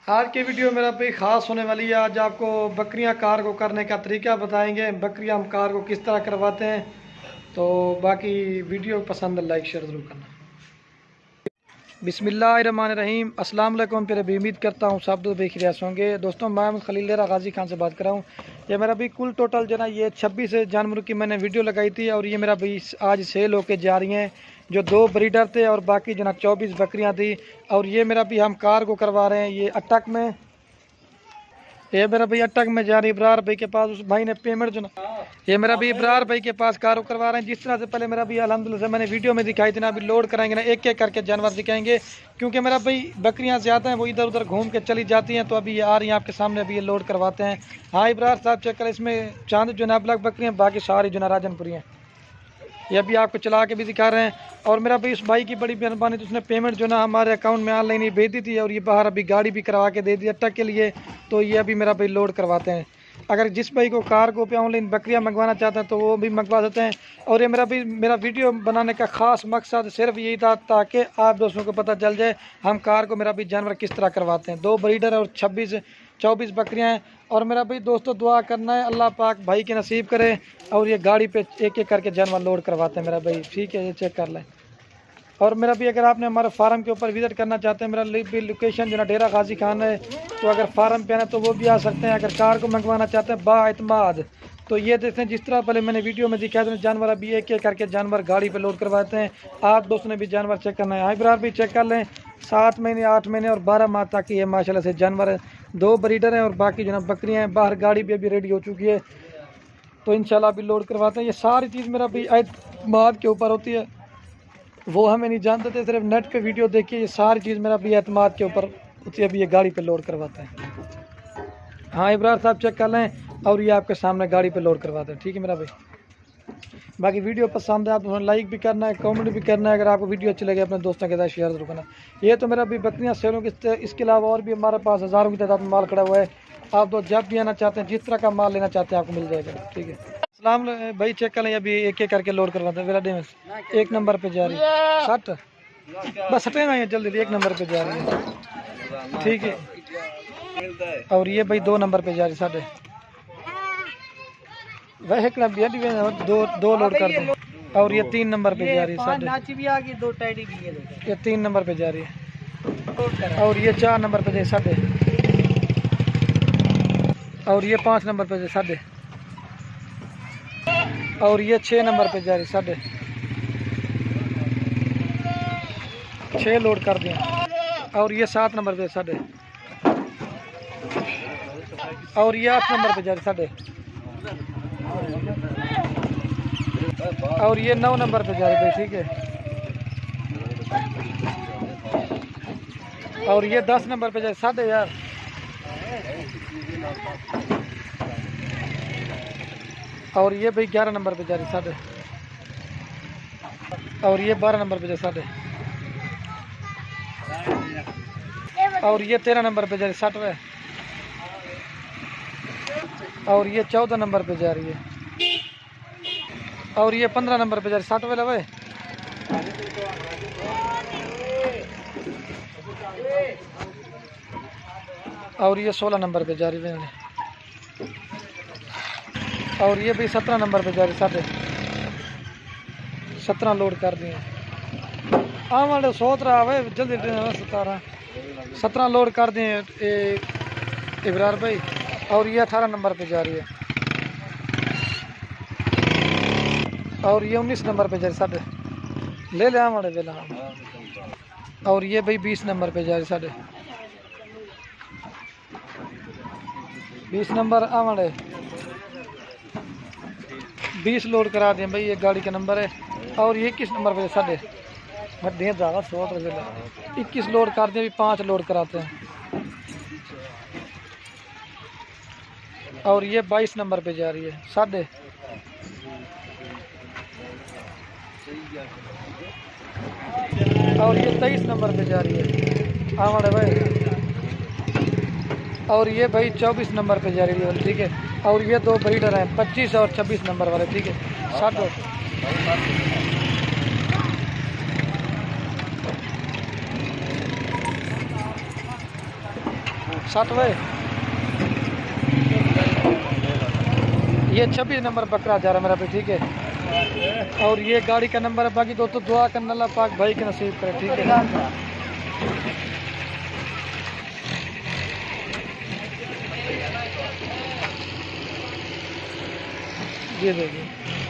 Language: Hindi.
आज की वीडियो मेरा भी ख़ास होने वाली है। आज आपको बकरियां कार्गो करने का तरीका बताएंगे, बकरियां हम कार्गो किस तरह करवाते हैं। तो बाकी वीडियो पसंद लाइक शेयर ज़रूर करना। बिस्मिल्लाहिर्रहमानिर्रहीम, अस्सलाम वालेकुम। फिर भी उम्मीद करता हूँ सब दोस्त बेखैरियत होंगे। दोस्तों, मैं खलील गाजी खान से बात कर रहा हूँ। ये मेरा भी कुल टोटल जो ना ये 26 जानवरों की मैंने वीडियो लगाई थी और ये मेरा भी आज सेल होके जा रही हैं। जो 2 ब्रीडर थे और बाकी जो ना 24 बकरियाँ थी। और ये मेरा भी हम कार को करवा रहे हैं। ये अटक में, ये मेरा भाई अटक में जा रही इब्रार भाई के पास। उस भाई ने पेमेंट जो ना, ये मेरा भी इब्रार भाई के पास कार करवा रहे हैं। जिस तरह से पहले मेरा भी अल्हम्दुलिल्लाह से मैंने वीडियो में दिखाई थी ना, अभी लोड कराएंगे ना, एक एक करके जानवर दिखाएंगे। क्योंकि मेरा भाई बकरियां ज़्यादा हैं, वो इधर उधर घूम के चली जाती हैं। तो अभी ये आ रही हैं आपके सामने, अभी ये लोड करवाते हैं। हाँ इब्रार साहब चेक करें, इसमें चांद जो ना ब्लैक बकरियाँ, बाकी सारी जो ना राजनपुरी हैं। ये अभी आपको चला के भी दिखा रहे हैं। और मेरा भाई उस भाई की बड़ी मेहरबानी, तो उसने पेमेंट जो ना हमारे अकाउंट में ऑनलाइन ही भेज दी थी और ये बाहर अभी गाड़ी भी करवा के दे दी अटक के लिए। तो ये अभी मेरा भाई लोड करवाते हैं। अगर जिस भाई को कार को पे ऑनलाइन बकरियां मंगवाना चाहते हैं तो वो भी मंगवा सकते हैं। और ये मेरा वीडियो बनाने का ख़ास मकसद सिर्फ यही था ताकि आप दोस्तों को पता चल जाए हम कार को मेरा भी जानवर किस तरह करवाते हैं। 2 ब्रीडर और 24 बकरियां हैं। और मेरा भाई दोस्तों दुआ करना है अल्लाह पाक भाई के नसीब करे। और ये गाड़ी पे एक एक करके जानवर लोड करवाते हैं मेरा भाई। ठीक है, ये चेक कर लें। और मेरा भी अगर आपने हमारे फार्म के ऊपर विज़िट करना चाहते हैं, मेरा भी लोकेशन जो ना डेरा गाजी खान है। तो अगर फार्म पे आना तो वो भी आ सकते हैं। अगर कार को मंगवाना चाहते हैं बाएतमाद, तो ये देखते हैं जिस तरह पहले मैंने वीडियो में दिखाया था जानवर, अभी एक एक करके जानवर गाड़ी पे लोड करवाते हैं। आप दोस्तों ने भी जानवर चेक करना है, इब्रार भी चेक कर लें। 7 महीने 8 महीने और 12 माह तक की ये माशाल्लाह से जानवर है। 2 ब्रीडर हैं और बाकी जो ना बकरियाँ हैं। बाहर गाड़ी भी अभी रेडी हो चुकी है, तो इंशाल्लाह अभी लोड करवाते हैं। ये सारी चीज़ मेरा भी एतमाद के ऊपर होती है, वो हमें नहीं जानते थे, सिर्फ नेट पे वीडियो देखिए। ये सारी चीज़ मेरा भी एतमाद के ऊपर होती है। अभी ये गाड़ी पे लोड करवाते हैं। हाँ इब्रार साहब चेक कर लें और ये आपके सामने गाड़ी पे लोड करवाते हैं। ठीक है मेरा भाई, बाकी वीडियो पसंद है आप लाइक भी करना है, कमेंट भी करना है। अगर आपको वीडियो अच्छी लगे अपने दोस्तों के साथ शेयर जरूर करना। ये तो मेरा भी बकरियाँ सेलों की, इसके अलावा और भी हमारे पास हज़ारों की तादाद में माल खड़ा हुआ है। आप तो जब भी आना चाहते हैं, जिस तरह का माल लेना चाहते हैं आपको मिल जाएगा। ठीक है, सलाम भाई चेक कर लें। अभी एक एक करके लोड करवाते हैं। वेराडे में 1 नंबर पे जा रही है 60, बस हटे ना, जल्दी 1 नंबर पे जा रही है। ठीक है, और ये भाई 2 नंबर पे जा रही साढ़े, वह एक दो लोड कर दें। और ये 3 नंबर पे जा रही है साढ़े, ये 3 नंबर पे जा रही है। और ये 4 नंबर पे जाए साढ़े, और ये 5 नंबर पे जाए साढ़े, और ये 6 नंबर पे जा रही साढ़े 6 लोड कर दिया। और ये 7 नंबर पे साढ़े, और ये 8 नंबर पे जा रही साढ़े, और ये 9 नंबर पे जा रही भाई। ठीक है, और ये 10 नंबर पे जाए साढ़े यार, और ये भाई 11 नंबर पे जा रही साढ़े, और ये 12 नंबर पे जाए साढ़े, और ये 13 नंबर पे जा रही 60, और ये 14 नंबर पे जा रही है, और ये 15 नंबर पे जा रही 60 वाला भाई, और ये 16 नंबर पे जा रही है, और ये भी 17 नंबर पे जा रही साढ़े 17 लोड कर दिए। हाँ वाले 17 भाई जल्दी 17 लोड कर दिए इब्रार भाई। और ये 18 नंबर पे जा रही है, और ये 19 नंबर पे जा रही साढ़े, ले ले हमारे वेला। और ये भाई 20 नंबर पे जा रही साढ़े, 20 नंबर हमारे 20 लोड करा दिए भाई, ये गाड़ी का नंबर है। और ये 21 नंबर पे साढ़े मध्य ज़्यादा 21 लोड कर दिए, अभी 5 लोड कराते हैं। और ये 22 नंबर पे जा रही है साढ़े, और ये 23 नंबर पे जा रही है हमारे भाई। और ये भाई 24 नंबर पे जा रही है। ठीक है, और ये 2 ब्रीडर हैं 25 और 26 नंबर वाले। ठीक है, 60। 60वें, ये 26 नंबर बकरा जा रहा है मेरा भाई, ठीक है। और ये गाड़ी का नंबर है। बाकी दोस्तों दुआ करना अल्लाह पाक भाई के नसीब करे, ठीक है। ये देखिए